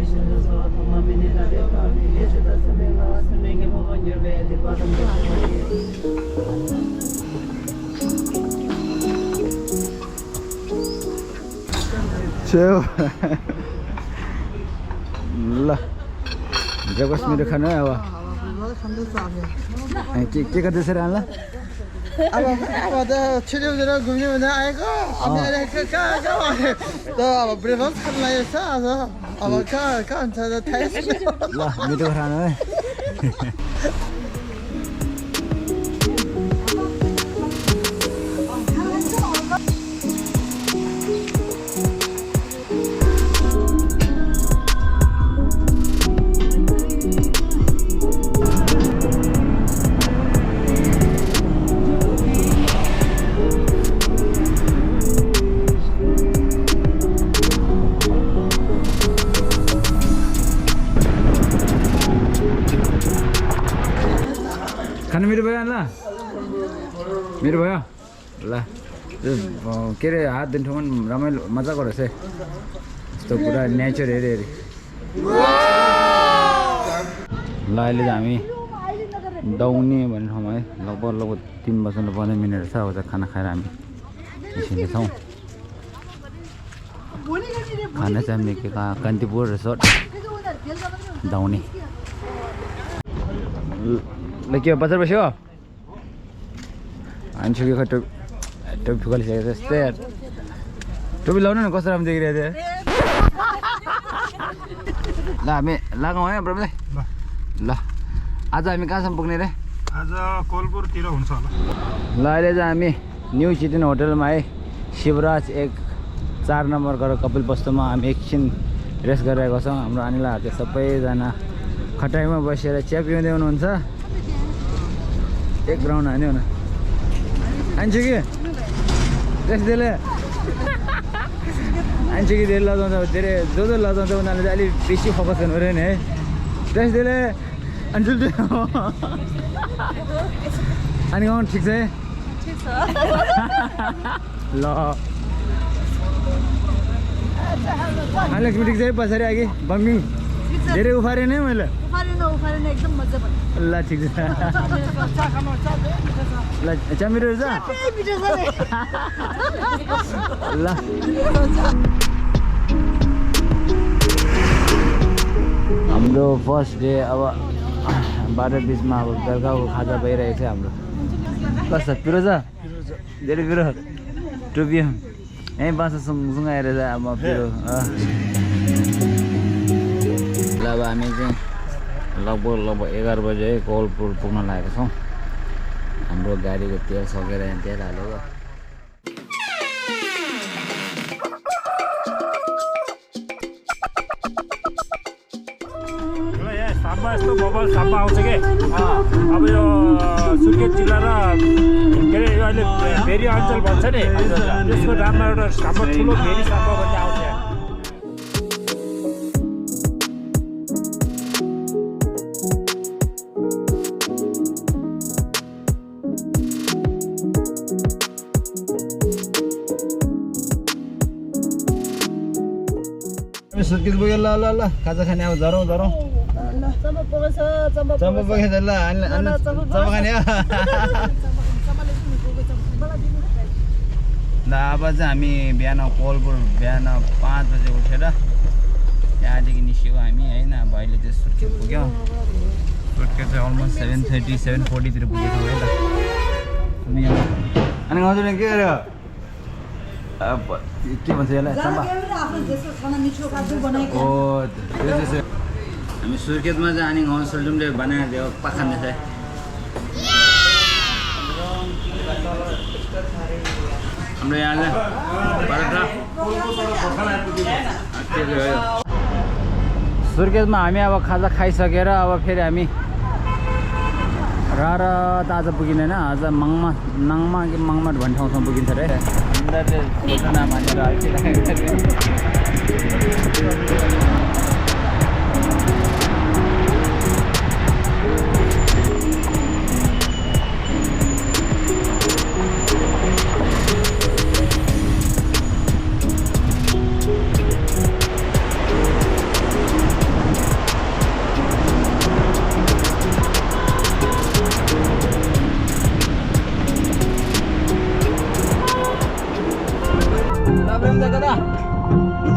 ल ब्रेकफास्ट मेरो खानु है अब के गर्दैछ र ल अब त छिटो घुम्ने हुँदा आएको अब ब्रेकफास्ट खानु लागेको छ अब कहाँ हुन्छ थाहै छैन ल मिठो खानु है खानु मेरो भयो ल मेरो भयो ल के अरे हात दिने ठाउँमा रमाइलो मजाको रहेछ है यस्तो पुरा नेचर हेरी हेरी ल अहिले चाहिँ हामी दाउने भन्ने ठाउँमा है लगभग 3:15 मिनट छ अब चाहिँ खाना खाएर हामी निस्किनेछौँ खाना चाहिँ हामीले के कान्तिपुर रिसोर्ट दाउने ल के बजार बस्यो हान्छु कि टोपी फुकालिसकेको जस्तै टोपी लाउनु न कस्तो राम्रो देखिरहेको थियो ल हामी लगाउँ है प्रभुलाई ल आज हामी कहाँसम्म पुग्ने रे आज कोलपुरतिर हुन्छ होला ल अहिले चाहिँ हामी न्यू चिटिन होटलमा है शिवराज 4 नम्बर गरेर कपिल वस्तुमा हामी एकछिन रेस्ट गरिरहेको छौँ हाम्रो अनिलाहरू चाहिँ सबैजना खटाइमा बसेर चिया पिउँदै हुनुहुन्छ एक राउन्ड हान्यो न हान्छु कि रेस्ट दिएले हान्छु कि धेरै लगाउँछ धेरै जो लगाउँछ उनीहरूले चाहिँ अलिक बेसी फोकस गर्नु पऱ्यो नि है रेस्ट दिएले अनि अनि गाउँ ठिक छ है ल लक्ष्मी ठिक छ है पछाडि अघि बम्बिङ धेरै उफारेँ नै मैले एकदम मजा भयो ल ठिक छ ल चिया मिठो रहेछ ल हाम्रो फर्स्ट डे अब 12:20 मा अब बेलुकाको खाजा भइरहेको छ हाम्रो कस्तो पिरो छ धेरै पिरो टोपी यहीँ बाँस सँगसँगै आएर अब पिरो ल अब हामी चाहिँ लगभग 11 बजे कोलपुर पुग्न लागेको छौँ हाम्रो गाडीको तेल सकेर तेल हालेको यस्तो बबल सापमा आउँछ कि अब यो सुर्खेत जिल्ला र के अरे यो अहिले भेरी अञ्चल भन्छ नि त्यसको नाममा एउटा सापमा ठुलो भेरी सापमा भन्ने आउँछ सुर्खेत पुग्यो ल ल ल खाजा खाने अब झरौँ चम्पा पकाउँछ ल चम्पा खाने ल अब चाहिँ हामी बिहान कोलपुर बिहान 5 बजे उठेर यहाँदेखि निस्क्यौँ हामी होइन अब अहिले चाहिँ सुर्खेत पुग्यौँ सुर्खेत चाहिँ अलमोस्ट 7:30 7:40 तिर पुगेको है त अनि हजुर के गर्यो के भन्छ यसलाई चम्पा ओ हामी सुर्खेतमा चाहिँ अनि गाउँ सल्जुमले बनाएर दियो पाखाने चाहिँ हाम्रो यहाँ सुर्खेतमा हामी अब खाजा खाइसकेर अब फेरि हामी र त आज पुगिँदैन आज नाङमा कि मङमाट भन्ने ठाउँसम्म पुगिन्छ अरे उनीहरूले छोटो नमानेर प्रेम दा कता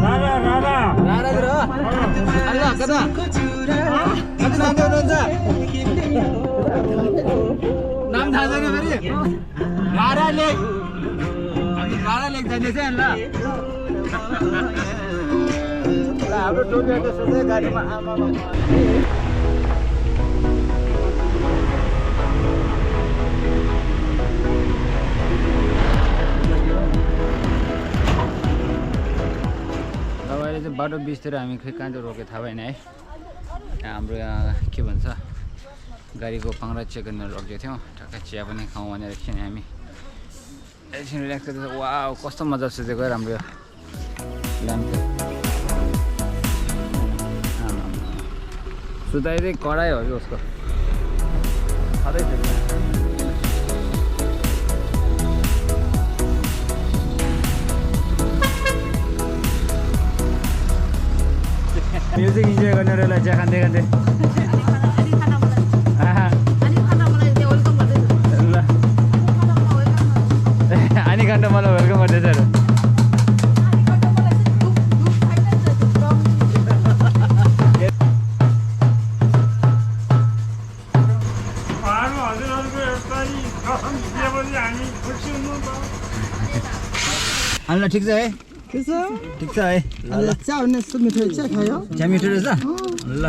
रारा रारा रारा दिरो अल्ला कता कति नाम हुनुहुन्छ नाम थाहा छैन फेरि रारा लेख जाने चाहिँ ल हाम्रो टोलीहरु सधैँ गाडीमा आमा अहिले चाहिँ बाटो बिचतिर हामी खै कहाँ चाहिँ रोक्यो थाहा भएन है हाम्रो यहाँ के भन्छ गाडीको पाङ्रा चेक गर्न रोकेको थियौँ ठ्याक्कै चिया पनि खाउँ भनेर एकछिन हामी एकछिन रिल्याक्स गर्दैछ वाउ कस्तो मजा सुतेको राम्रो यो ल्याम्प सुताइ चाहिँ कडाइ हो कि उसको सधैँ म्युजिक इन्जोय गर्ने रहेछ चिया खाँदै खाँदै ल अनि खाँदा मलाई वेलकम गर्दैछ अरे हामीलाई ठिक छ है ठिक छ है चिया मिठो चिया खायो चिया मिठो रहेछ ल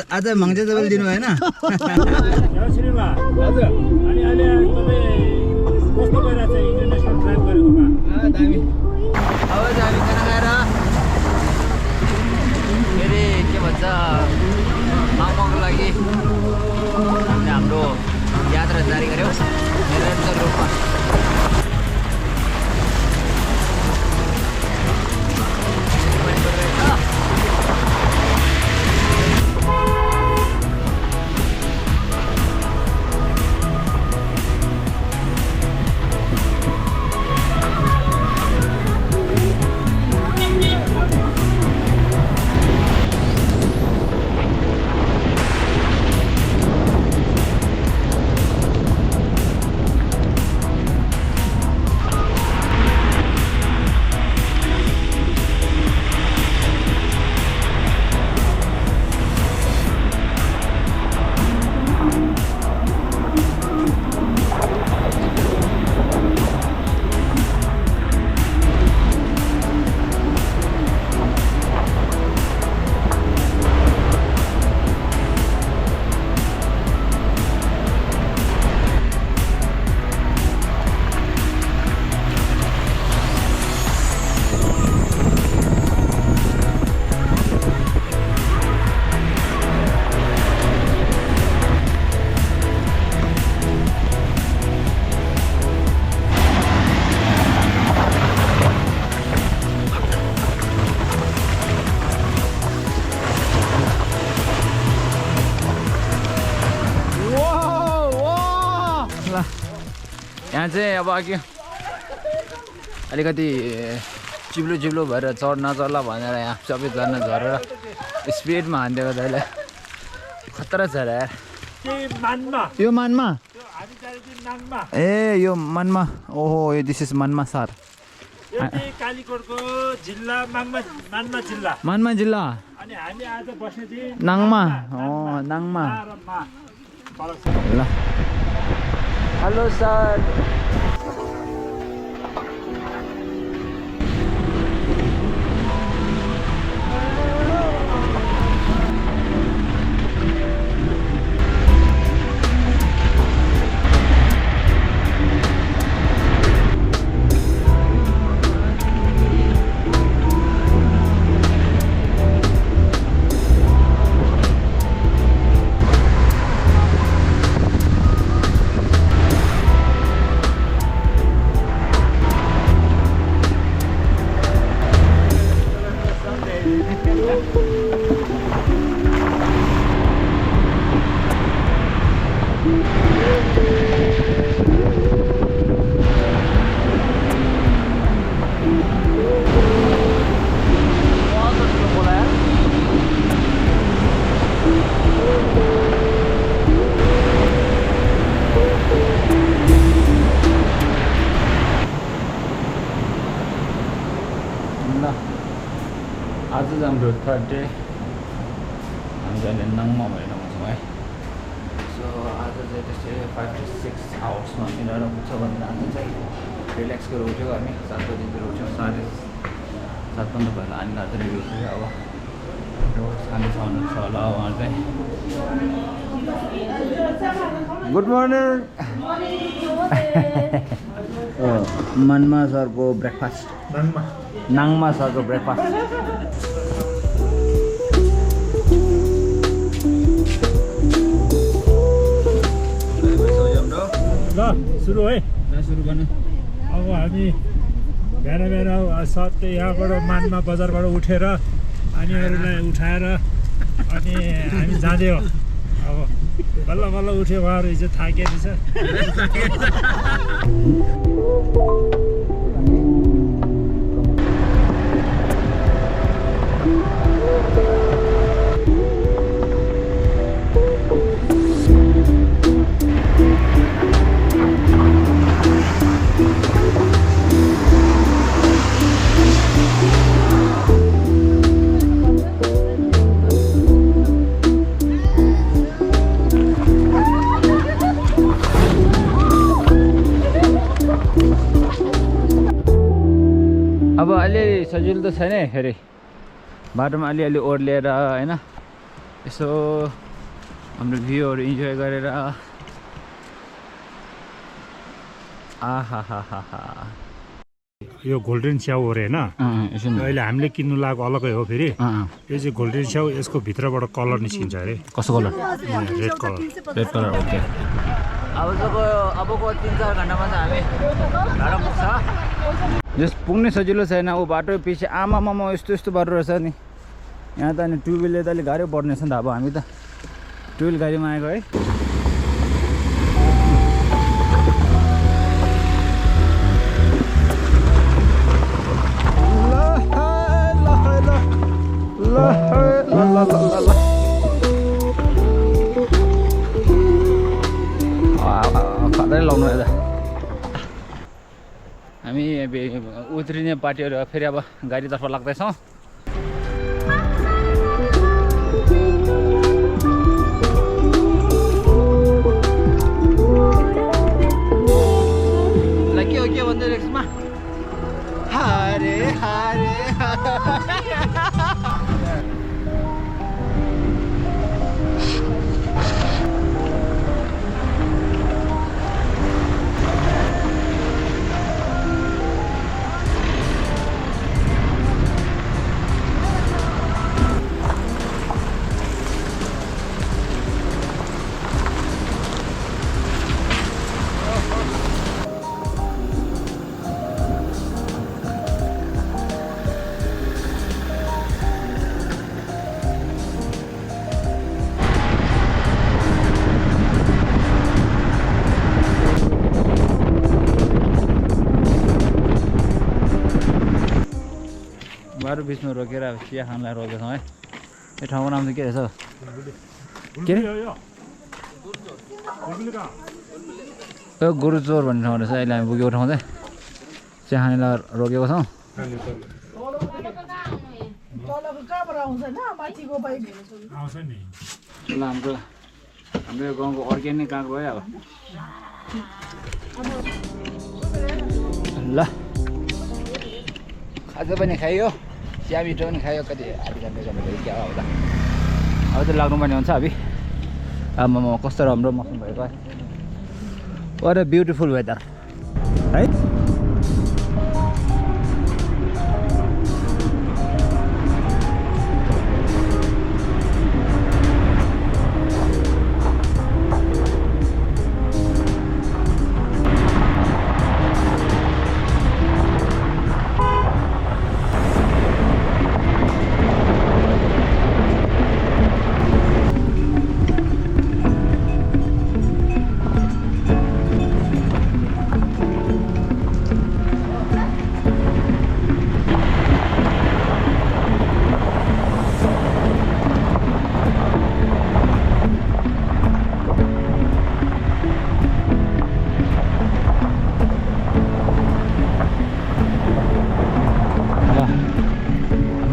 आज मङ्जे तपाईँले दिनु भएन श्रीमा हजुर अनि अहिले तपाईँ कस्तो भइरहेछ इन्टरनेसनल ड्राइभ गरेकोमा दामी अब चाहिँ हामी खाना खाएर फेरि के भन्छ मामाको लागि हामीले हाम्रो यात्रा जारी गऱ्यौँ निरन्तर रूपमा यहाँ चाहिँ अब अघि अलिकति चिप्लो भएर नचर्ला भनेर यहाँ सबैजना झरेर स्पिडमा हानिदिएको त अहिले खतरा छ र यार यो मानमा ए यो मानमा ओहो यो दिस इज मानमा सर कालीकोटको जिल्ला मानमा जिल्ला अनि हामी आज बस्ने चाहिँ नाङमा नाङमा ल हेलो सर ल आज चाहिँ हाम्रो थर्ड डे हामी अहिले नाङमा भएर आउँछौँ है सो आज चाहिँ त्यस्तै 5 to 6 आवर्समा मिलाएर पुग्छ भनेर आज चाहिँ रिल्याक्स गरेर उठ्यो हामी 7 बजीतिर उठ्यौँ 7:30 भएर हामी आज रेडी उठ्यो अब खाने खानु छ होला उहाँ चाहिँ गुड मर्निङ मनमा सरको ब्रेकफास्ट नाङमा सरको ब्रेकफास्ट ल सुरु है सुरु गर्नु अब हामी बिहान सत्य यहाँबाट मानमा बजारबाट उठेर नानीहरूलाई उठाएर अनि हामी जाँदै हो अब बल्ल बल्ल उठ्यो उहाँहरू हिजो थाकेको छ अब अलिअलि सजिलो त छैन फेरि बाटोमा अलिअलि ओर्लिएर होइन यसो हाम्रो भ्यूहरू इन्जोय गरेर आहा यो गोल्डन स्याउ हो अरे होइन अहिले हामीले किन्नु लागेको अलग्गै हो फेरि यो चाहिँ गोल्डन स्याउ यसको भित्रबाट कलर निस्किन्छ अरे कस्तो कलर रेड कलर ओके अबको 3-4 घन्टामा चाहिँ हामी भाडा पुग्छ जस पुग्ने सजिलो छैन ऊ बाटो पछि आमामामा यस्तो बाटो रहेछ नि यहाँ त अनि टु व्हिलले त अलिक गाह्रो पर्ने छ नि त अब हामी त टु व्हिल गाडीमा आएको है खतरै लाउनु यता हामी उत्रिने पार्टीहरू फेरि अब गाडीतर्फ लाग्दैछौँ के भन्दै रेक्समा हरे हरे बाटो बिचमा रोकेर अब चिया खानलाई रोकेछौँ है यो ठाउँको नाम चाहिँ के रहेछ के अरे यो गुरुचोर भन्ने ठाउँ रहेछ अहिले हामी पुगेको ठाउँ चाहिँ चिया खानेलाई रोकेको छौँ ल हाम्रो यो गाउँको अर्ग्यानिक गएको भयो अब ल खाजा पनि खाइयो चिया मिठो पनि खायो कति आधी घन्टा क्या होला अब त लाग्नुपर्ने हुन्छ अभी आमामा कस्तो राम्रो मौसम भएको है वाट अ ब्युटिफुल वेदर है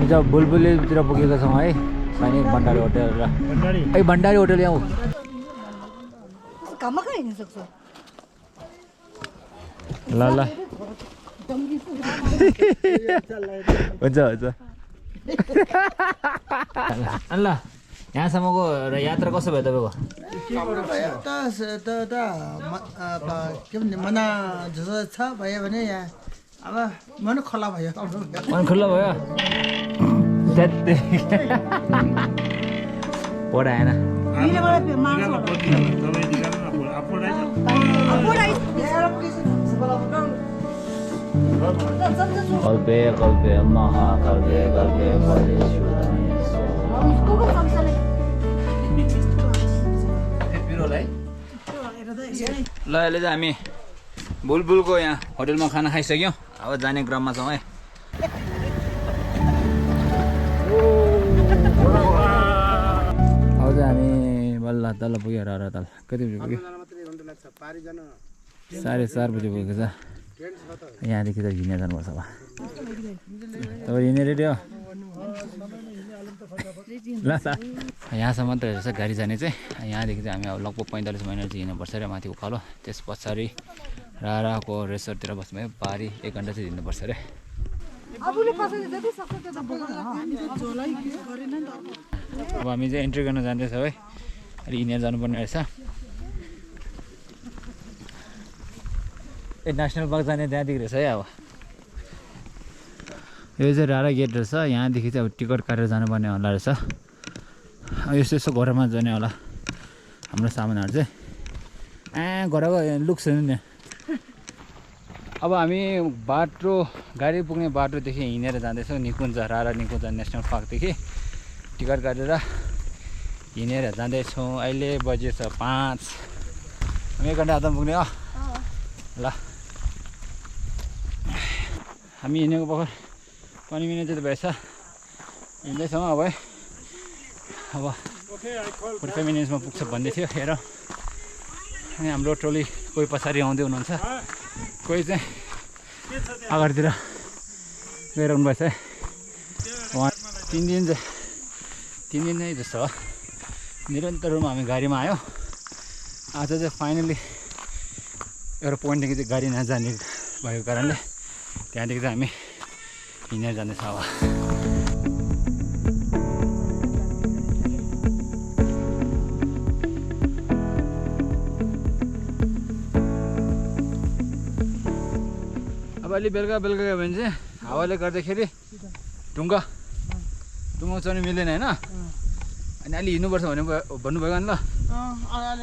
हामी चाहिँ बुलबुलीतिर पुगेका छौँ है सानी भण्डारी होटल र है भण्डारी होटल यहाँ घाममा कहाँ हिँड्न सक्छ ल ल हुन्छ हुन्छ ल यहाँसम्मको यात्रा कसो भयो तपाईँको के भन्छ मना जस्तो छ भयो भने यहाँ अब मन खोला भयो मन खुल्ला भयो पढ आएन कल्पे कल्पे महाकल्पे कल्पे ल अहिले चाहिँ हामी बुलबुलको यहाँ होटलमा खाना खाइसक्यौँ अब जाने क्रममा छौँ है अब चाहिँ हामी बल्ल तल पुग्यो र तल कति बजी पुग्यो 4:30 बजी पुगेको छ यहाँदेखि त हिँडेर जानुपर्छ अब तपाईँ हिँडेर रेडी हो ल यहाँसम्म त रहेछ गाडी जाने चाहिँ यहाँदेखि चाहिँ हामी अब लगभग 45 मिनट चाहिँ हिँड्नुपर्छ अरे माथि उकालो त्यस पछाडि राराको रेसर्टतिर बस्नु भयो पारी 1 घन्टा चाहिँ हिँड्नुपर्छ अरे अब हामी चाहिँ एन्ट्री गर्न जाँदैछौँ है अलि हिँडेर जानुपर्ने रहेछ ए नेसनल पार्क जाने त्यहाँदेखि रहेछ है अब यो चाहिँ रारा गेट रहेछ यहाँदेखि चाहिँ अब टिकट काटेर जानुपर्ने होला रहेछ यस्तो यस्तो घरमा जाने होला हाम्रो सामानहरू चाहिँ घरको लुक्स नि अब हामी बाटो गाडी पुग्ने बाटोदेखि हिँडेर जाँदैछौँ निकुञ्ज रारा निकुञ्ज नेसनल पार्कदेखि टिकट काटेर हिँडेर जाँदैछौँ अहिले बजेछ 5 हामी 1 घन्टा हातमा पुग्ने हो ल हामी हिँडेको भर्खर 20 मिनट चाहिँ भएछ हिँड्दैछौँ अब है अब 45 मिनट्समा पुग्छ भन्दै थियो हेर अनि हाम्रो ट्रोली कोही पछाडि आउँदै हुनुहुन्छ कोही चाहिँ अगाडितिर गइरहनु भएछ है उहाँ 3 दिन नै जस्तो हो निरन्तर रूपमा हामी गाडीमा आयो आज चाहिँ फाइनली एउटा पोइन्टदेखि चाहिँ गाडी नजाने भएको कारणले त्यहाँदेखि चाहिँ हामी हिँडेर जाँदैछ अब अब अलि बेलुका गयो भने चाहिँ हावाले गर्दाखेरि ढुङ्गा चढ्नु मिल्दैन होइन अनि अलि हिँड्नुपर्छ भने भन्नुभयो नि ल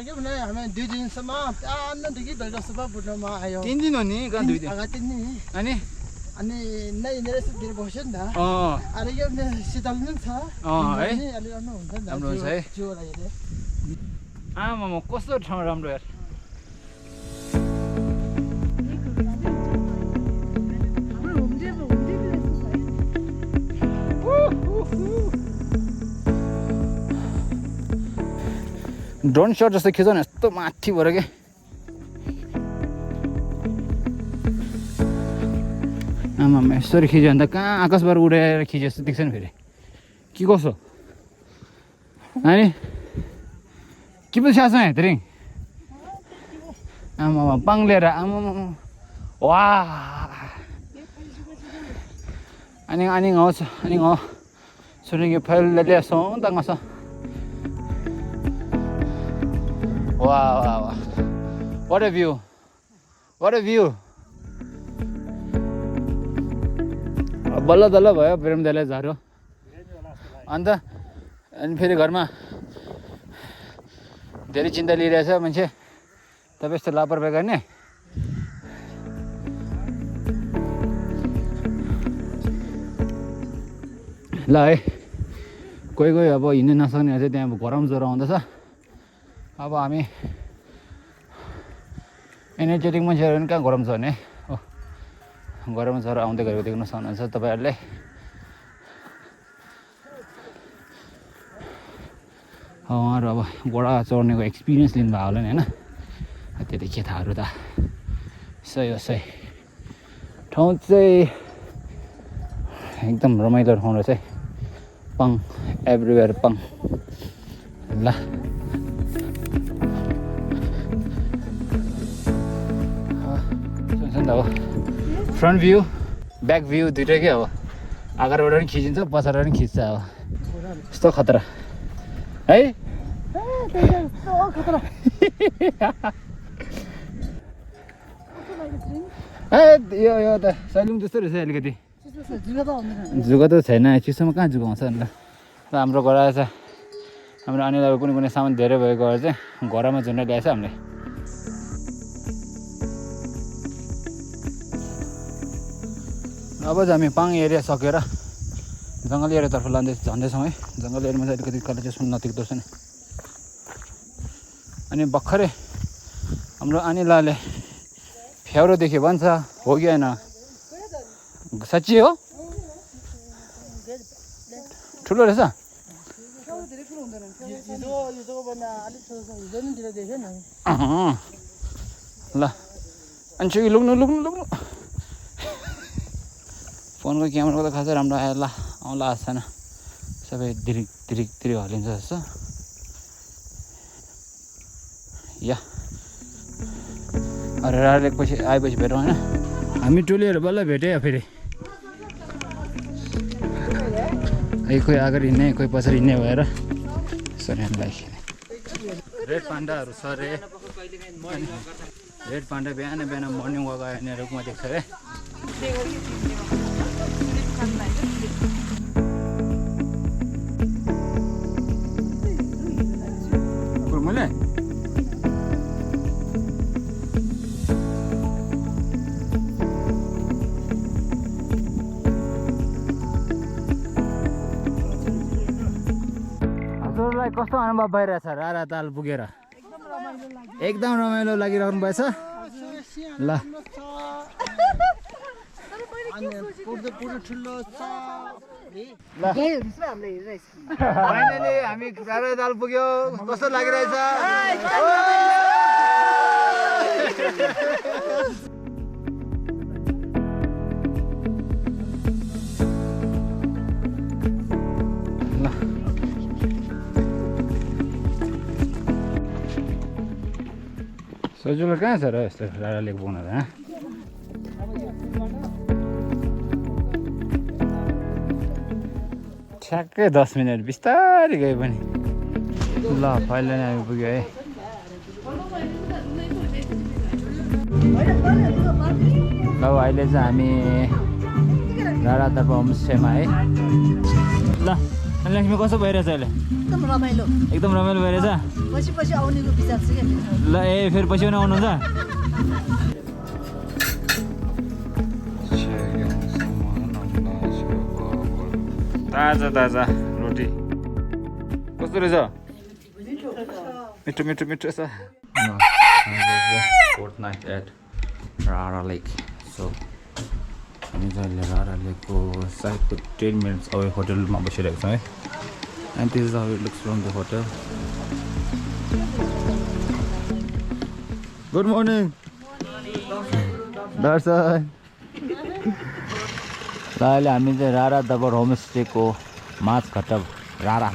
के भने हामी 2 दिनसम्म बिहानदेखि बेलुकासम्म बुट्नमा आयो 3 दिन हो नि कहाँ 2 दिन अनि नै हिँडेर सुतिर बस्यो नि त अरे यो शीतल पनि छ है अलि राम्रो हुन्छ नि राम्रो हुन्छ है आमा कस्तो ठाउँ राम्रो यार ड्रोन शट जस्तो खिच्छ नि यस्तो माथि भएर के आमामा यसरी खिच्यो भने त कहाँ आकाशबाट उडेर खिच्यो जस्तो देख्छ नि फेरि के कसो अनि के पो छ हेतरिङ आमामा पाङ लिएर आमामा वा अनि आउँछ अनि सुनिङ फैलले सोंताङछ Wow, what a view! बल्ल दल्ल भयो प्रेम दाइलाई झारो अन्त अनि फेरि घरमा धेरै चिन्ता लिइरहेछ मान्छे तपाईँ यस्तो लापरवाही गर्ने ल है कोही अब हिँड्न नसक्नेहरू चाहिँ त्यहाँ गरम ज्वरो आउँदैछ अब हामी एनर्जेटिक मान्छेहरू पनि कहाँ गरम छ भने हो गरम ज्वरो आउँदै गरेको देख्न सक्नुहुन्छ तपाईँहरूले उहाँहरू अब घोडा चढ्नेको एक्सपिरियन्स लिनुभएको होला नि होइन त्यति के थाहाहरू त सही ठाउँ चाहिँ एकदम रमाइलो ठाउँ रहेछ है पङ एभ्रिवेयर पङ ल सुन्छ नि त अब फ्रन्ट भ्यू ब्याक भ्यू दुइटैकै अब अगाडिबाट पनि खिचिन्छ पछाडिबाट पनि खिच्छ अब यस्तो खतरा है यो त सैलुङ जस्तो रहेछ अलिकति जुगा त छैन चिसोमा कहाँ जुगा आउँछ नि ल हाम्रो घर आएछ हाम्रो अनिलको कुनै कुनै सामान धेरै भएको भएर चाहिँ घरमा झुन्ड ल्याएछ हामीले अब चाहिँ हामी पाङ एरिया सकेर जङ्गल एरियातर्फ जाँदैछौँ है जङ्गल एरियामा चाहिँ अलिकति कलेज सुन्न नतिक्दो छ नि अनि भर्खरै हाम्रो अनिलाले फ्याउरो देख्यो भन्छ हो कि होइन साँच्ची हो ठुलो रहेछ ल अनि लुक्नु फोनको क्यामेराको त खासै राम्रो आयो ल आउँला आएको छैन सबै तिरिक हल्लिन्छ जस्तो या अरे लेकपछि आएपछि भेटौँ होइन हामी टोलीहरू बल्ल भेट्यो फेरि कोही अगाडि हिँड्ने कोही पछाडि हिँड्ने भएर सरीलाई रेड पान्डाहरू छ रे रेड पान्डा बिहान मर्निङ वाक आयो भने रुखमा देख्छ रे मैले हजुरलाई कस्तो अनुभव भइरहेछ रारा ताल पुगेर एकदम रमाइलो लागिरहनु भएछ ल फाइनली हामी रारा ताल पुग्यो कस्तो लागिरहेछ सजुलो कहाँ छ र यस्तो रारा लेक पुग्न त ठ्याक्कै 10 मिनट बिस्तारै गयो पनि ल पहिला नै हामी पुग्यो है ल अहिले चाहिँ हामी रारातर्फ होमस्टेमा है ल लक्ष्मी कस्तो भइरहेछ अहिले एकदम रमाइलो भइरहेछ पछि आउनेको विचार छ क्या ल ए फेरि पछि पनि आउनुहुन्छ ताजा रोटी कस्तो रहेछ मिठो छ फोर्थ नाइट एट रारा लेक सो हामी चाहिँ अहिले रारा लेकको सायद 10 मिनट्स अवे होटलमा बसिरहेको छौँ है and this is how it looks from the hotel good morning Darshan ल अहिले हामी चाहिँ रारा दबर होमस्टेको माछघट्टा रारा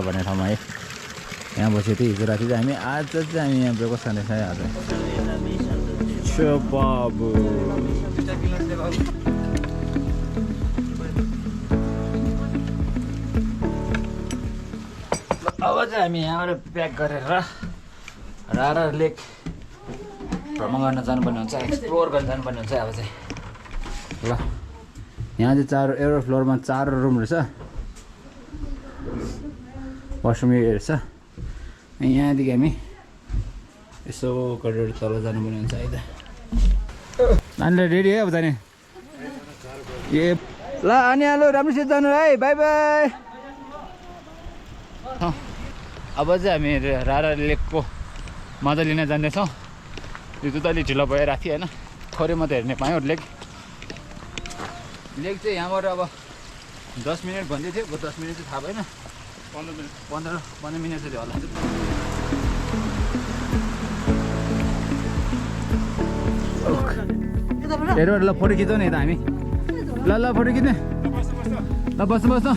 भन्ने ठाउँमा है यहाँ बसेको थियौँ हिजो राति चाहिँ हामी आज चाहिँ हामी यहाँ ब्रेकफास्ट खाँदैछ है आज बाबु अब चाहिँ हामी यहाँबाट प्याक गरेर रारा लेक भ्रमण गर्न जानुपर्ने हुन्छ एक्सप्लोर गर्न जानुपर्ने हुन्छ अब चाहिँ ल यहाँ चाहिँ एउटा फ्लोरमा 4 रुम रहेछ वासरुम रहेछ यहाँदेखि हामी यसो गरेर तल जानुपर्ने हुन्छ है त नानीलाई रेडी है अब जाने ए ल अनि हालो राम्रोसित जानु है बाई बाई अब चाहिँ हामी रारा लेकको मजा लिन जाँदैछौँ यो त अलिक ढिलो भइरहेको थियो होइन थोरै मात्रै हेर्ने पायौँ लेक चाहिँ यहाँबाट अब 10 मिनट भन्दै थियो 10 मिनट चाहिँ थाहा भएन 15 मिनट चाहिँ होला हेरबाट ल फोटो खिच्यौँ नि त हामी ल फोटो खिच्ने ल बस्नु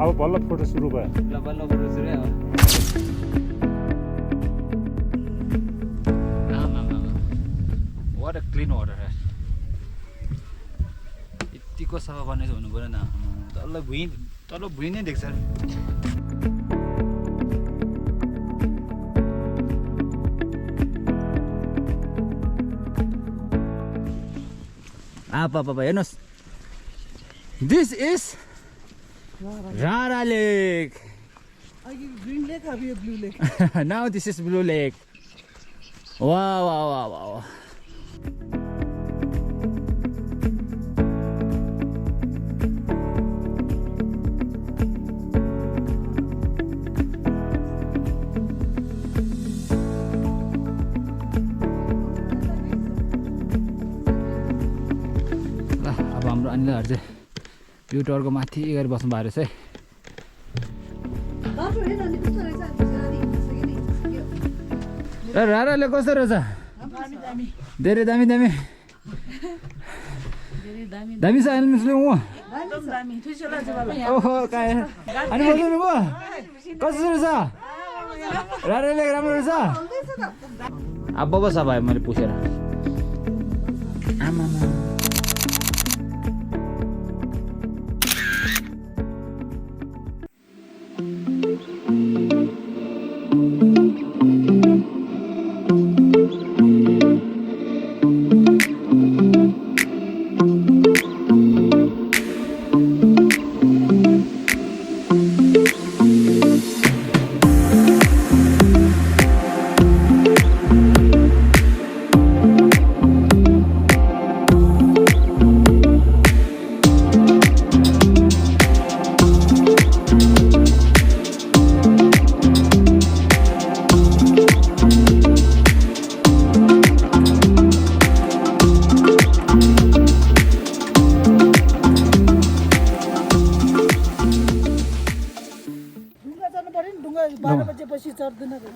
अब बल्ल फोटो सुरु भयो ल बल्ल फोटो सुरु है वाट अ क्लिन वाटर यतिको सफा पानी हुनु पऱ्यो न तल भुइँ नै देख्छ पापा हेर्नुहोस् this is Rara Lake. Green lake अब यो blue lake Now this is Blue Lake. Wow. अब हाम्रो अनिलहरू चाहिँ यो टरको माथि गएर बस्नु भएको रहेछ है राराले कस्तो रहेछ धेरै दामी दामी छ अहिले मुस्लिम हो ओहो अनि बोल्नु भयो कस्तो रहेछ राराले राम्रो रहेछ अब बस भयो मैले पुछेर आमा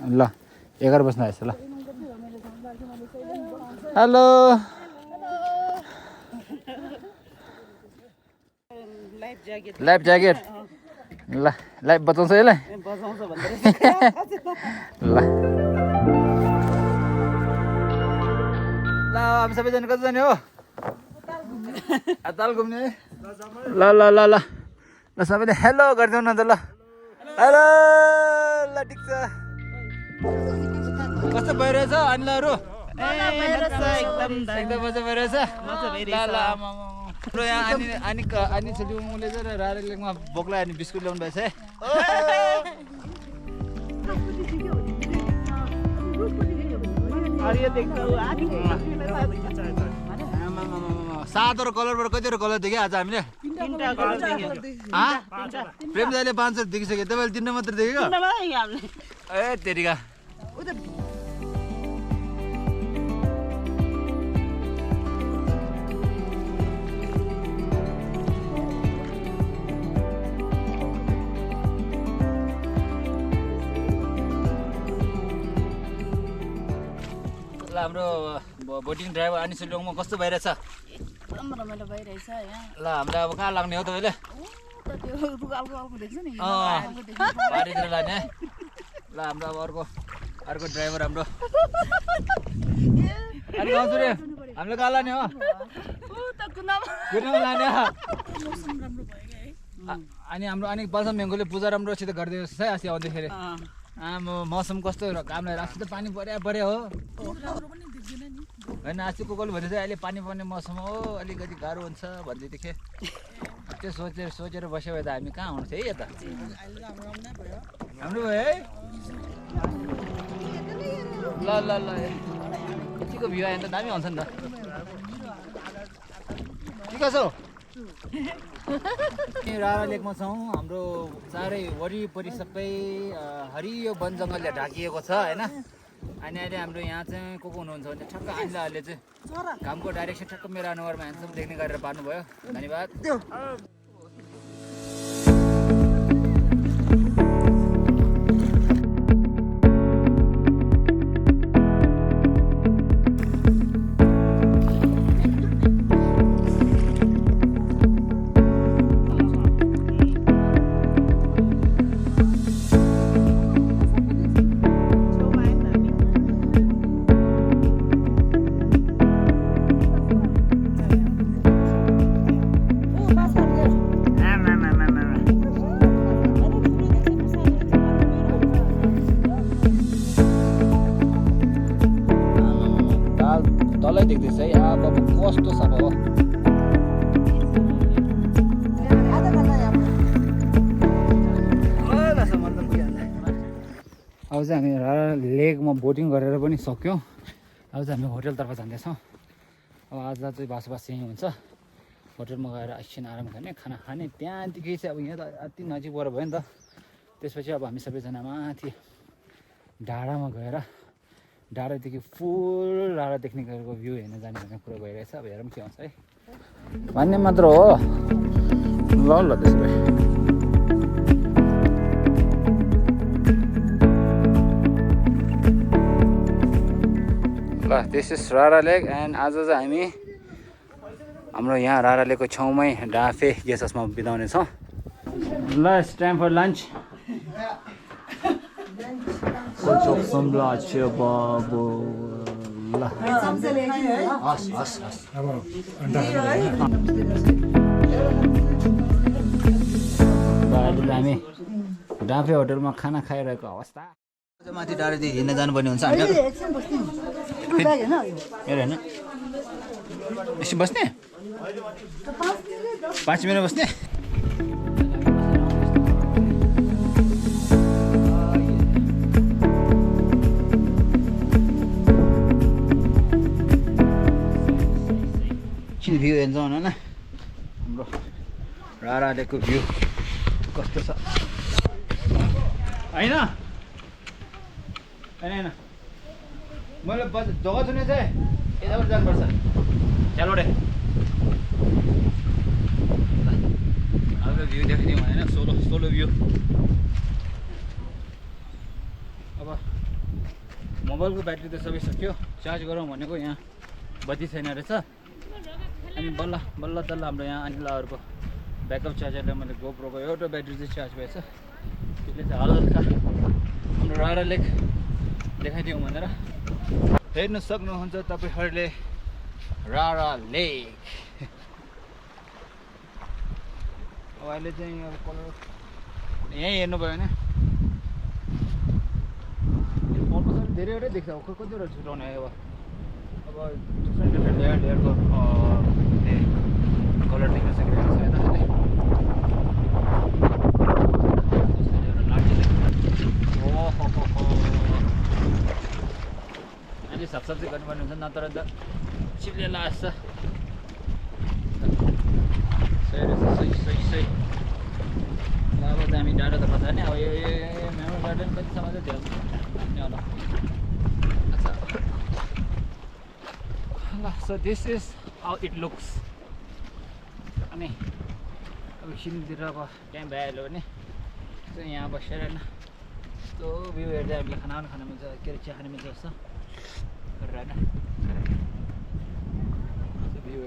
ल 11 बज्न आएछ ल हेलो लाइफ ज्याकेट ल लाइफ बचाउँछ यसलाई ल हामी सबैजना कति जाने हो ताल घुम्ने ल ल ल ल ल सबैले हेलो गरिदेऊ न त ल हेलो ल ठिक छ कस्तो भइरहेछ अनिलहरू एकदम मजा भइरहेछ ल यहाँ अनि छोरीले चाहिँ रारा लेकमा बोक्ला अनि बिस्कुट ल्याउनु भएछ है सातवटा कलरबाट कतिवटा कलर देख्यो आज हामीले प्रेम दाइले 500 देखिसक्यो तपाईँले 3 मात्र देखेको ए तेरिका हाम्रो बोटिङ ड्राइभर अनि सुलुङमा कस्तो भइरहेछ एकदम रमाइलो भइरहेछ यहाँ ल हामीलाई अब कहाँ लाग्ने हो तपाईँले बारीतिर लाने ल हाम्रो अब अर्को ड्राइभर हाम्रो अनि गाउँछु रे हामीले कहाँ लाने हो कुनामा लाने अनि हाम्रो अनि बलसम मेङ्गोले पूजा राम्रोसित गरिदिएको छ है अस्ति आउँदाखेरि मौसम कस्तो कामलाई राख्छु त पानी पर्यो हो होइन अस्ति कोकल भने चाहिँ अहिले पानी पर्ने मौसम हो अलिकति गाह्रो हुन्छ भन्दै थिएँ त्यो सोचेर बस्यो भए त हामी कहाँ आउँछ है यता हाम्रो भयो है ल ल ल यतिको भ्यू आयो भने त दामी आउँछ नि त ठिक छ रारा लेकमा छौँ हाम्रो चारै वरिपरि सबै हरियो वन जङ्गलले ढाकिएको छ होइन अनि अहिले हाम्रो यहाँ चाहिँ को हुनुहुन्छ भने ठक्क अनिलहरूले चाहिँ घामको डाइरेक्सन ठक्क मेरो अनुहारमा ह्यान्डसम देख्ने गरेर पार्नुभयो धन्यवाद चाहिँ हामी रारा लेकमा बोटिङ गरेर पनि सक्यौँ। अब चाहिँ हामी होटलतर्फ जाँदैछौँ। अब आज चाहिँ बसोबास यहीँ हुन्छ। होटलमा गएर एकछिन आराम गर्ने, खाना खाने, त्यहाँदेखि चाहिँ अब यहाँ त अति नजिक पर भयो नि त। त्यसपछि अब हामी सबैजना माथि डाँडामा गएर डाँडादेखि फुल डाँडा देख्ने गरेको भ्यू हेर्न जाने भन्ने कुरो भइरहेछ। अब हेरौँ के हुन्छ है। भन्ने मात्र हो। ल ल त्यसो भए ल, दिस इज रारा लेक एन्ड आज चाहिँ हामी हाम्रो यहाँ रारा लेकको छेउमै डाँफे गेस्ट हाउसमा बिताउने छौँ। ल इट्स टाइम फर लन्च। बाबु ल हस् हस् हस्। हामी डाँफे होटलमा खाना खाइरहेको अवस्था। माथि डाँडादेखि हिँड्न जानुपर्ने हुन्छ हामी। मेरो होइन एकछिन बस्ने 5 मिनट बस्ने। एकछिन भ्यू हेर्छौँ होइन हाम्रो रारा लेकको भ्यू कस्तो छ होइन। होइन मैले जग्गा छुने चाहिँ यताबाट जानुपर्छ। त्यहाँबाट अब भ्यू देखाइदिउँ होइन, सोलो भ्यू। अब मोबाइलको ब्याट्री त सबै सक्यो, चार्ज गरौँ भनेको यहाँ बत्ती छैन रहेछ। अनि बल्ल तल्ल हाम्रो यहाँ अनिलाहरूको ब्याकअप चार्जरले मैले गोप्रोको एउटा ब्याट्री चाहिँ चार्ज भएछ। त्यसले चाहिँ हल्का हाम्रो रारा लेक देखाइदिउँ भनेर हेर्न सक्नुहुन्छ तपाईँहरूले रारा लेक। अब अहिले चाहिँ अब कलर यहीँ हेर्नुभयो भने अलमोस्ट धेरैवटै देख्छ। अब कतिवटा छुट्याउने अब डिफ्रेन्ट लेयरको कलर देख्न सकिरहेको छ यताले। अहिले सबसे गर्नुपर्ने हुन्छ, नत्र त चिप्ले लाग्छ। सही रहेछ, सही। अब त हामी डाँडा त पता नि। अब यो मेमोरियल गार्डन कतिसम्म चाहिँ थियो होला। अच्छा ल, so this is how it looks. अनि अब एकछिनतिर अब टाइम भइहाल्यो भने चाहिँ यहाँ बसेर होइन यस्तो भ्यू हेर्दै हामीले खाना खान मिल्छ, के अरे चिया खान मिल्छ जस्तो गरेर होइन भ्यू।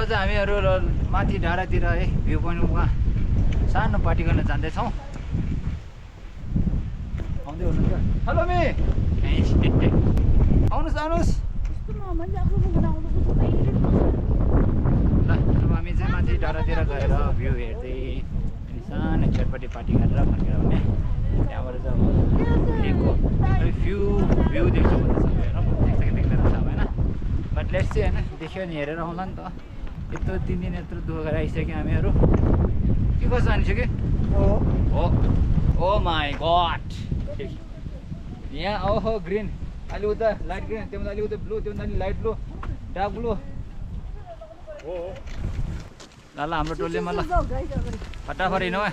हामीहरू माथि डाँडातिर है भ्यू पोइन्टमा सानो पार्टी गर्न जाँदैछौँ। आउँदै हुनुहुन्छ? हेलो मे आउनुहोस् आउनुहोस्। ल अब हामी चाहिँ माथि डाँडातिर गएर भ्यू हेर्दै अनि सानो चटपटी पार्टी गरेर फर्केर भने त्यहाँबाट चाहिँ लेकको भ्यू देख्छ भन्दैछ। हेरौँ देख्छ कि देख्दैन थाहा भएन, बट लेट्स चाहिँ होइन देख्यो नि हेरेर आउँला नि त। यत्रो 3 दिन यत्रो दुःख गरेर आइसक्यो हामीहरू। के कसो हानिसक्यो? ओ माई गड। यहाँ ओहो ग्रिन, अलि उता लाइट ग्रिन, त्योभन्दा अलि उता ब्लू, त्योभन्दा अलि लाइट ब्लू, डार्क ब्लू। ल हाम्रो टोलीमा ल फटाफट हिँडौँ।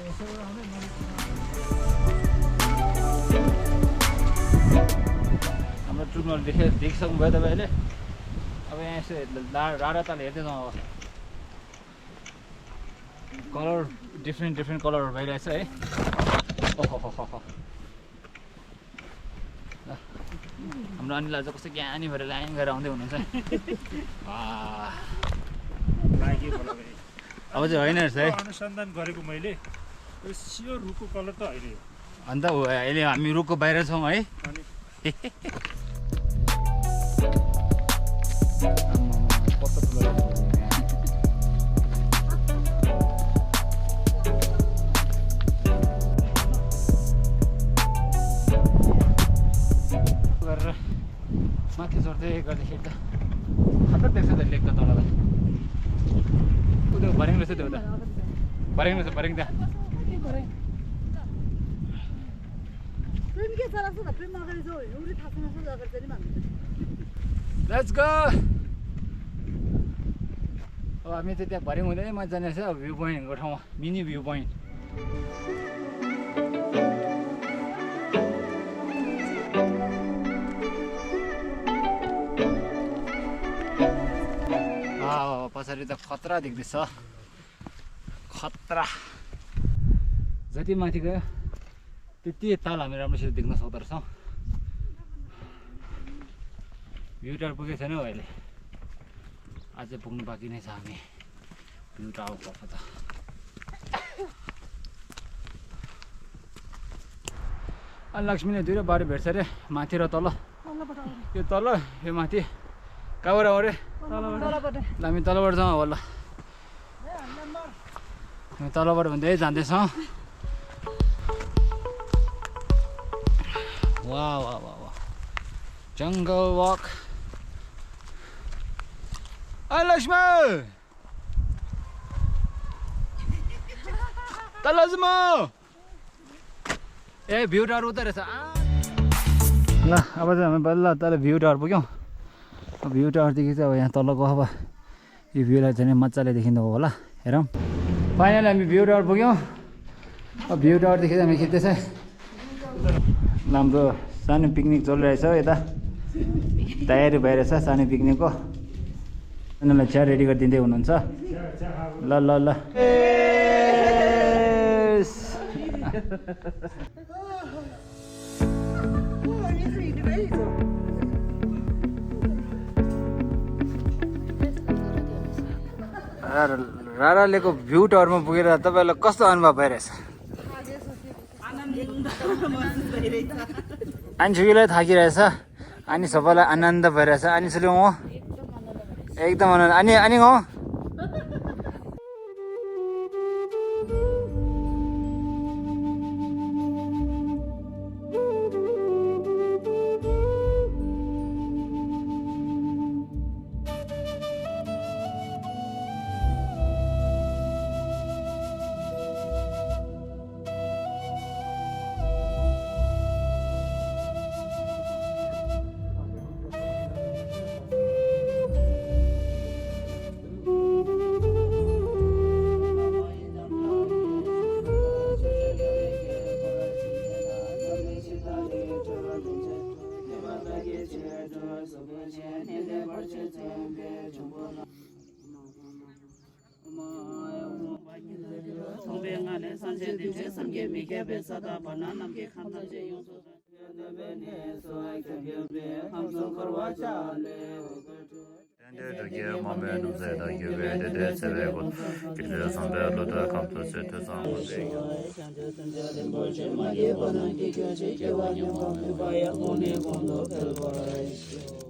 हाम्रो टुरमा देखिसक्नु भयो तपाईँहरूले। अब यहाँ यसो राडा ताल हेर्दै जाउँ। अब कलर डिफ्रेन्ट कलरहरू भइरहेछ है। ओहो हाम्रो अनिल आज कस्तो ज्ञानी भएर लाइन गरेर आउँदै हुनुहुन्छ। अब चाहिँ होइन रहेछ है, अनुसन्धान गरेको मैले सियो रुखको कलर त होइन। अन्त अहिले हामी रुखको बाहिर छौँ है। माथि चढ्दै गर्दाखेरि त खतरा देख्छ त लेक त तललाई उता भर्याङ रहेछ त्यो उता भर्याङ रहेछ भर्याङ त्यहाँ प्रेम के चला छ प्रेम अगाडि जाऊ एउटै थाहा छैन सो अगाडि चाहिँ भन्नु लेट्स गो अब हामी चाहिँ त्यहाँ भर्याङ हुँदै मजा जाने रहेछ अब भ्यू पोइन्टको ठाउँमा मिनी भ्यू पोइन्ट पछाडि त खतरा देख्दैछ खतरा जति माथि गयो त्यति ताल हामी राम्रोसित देख्न सक्दो रहेछौँ भ्यू टावर पुगेको छैन अहिले अझै पुग्नु बाँकी नै छ हामी भ्यू टावरतर्फ त लक्ष्मीले 2 र 12 भेट्छ अरे माथि र तल यो तल यो माथि कहाँबाट आऊ रे हामी तलबाट जाउँ अब ल हामी तलबाट भन्दै जाँदैछौँ वाह वाह वाह वाह जङ्गल वक लक्ष्मी तल जाउँ ए भ्यू टावर उता रहेछ ल अब चाहिँ हामी बल्ल तल भ्यू टावर पुग्यौँ भ्यू टावरदेखि चाहिँ अब यहाँ तलको अब यो भ्यूलाई चाहिँ मजाले देखिँदो होला हेरौँ फाइनल हामी भ्यू टावर पुग्यौँ अब भ्यू टावरदेखि चाहिँ हामी खिच्दैछ हाम्रो सानो पिकनिक चलिरहेछ यता तयारी भइरहेछ सानो पिकनिकको उनीहरूलाई चिया रेडी गरिदिँदै हुनुहुन्छ ल ल ल रारालेको भ्यू टावरमा पुगेर तपाईँलाई कस्तो अनुभव भइरहेछ आनिसुकीलाई थाकिरहेछ अनि सबैलाई आनन्द भइरहेछ आनिसुले हो एकदम आनन्द अनि अनि हो Thank you.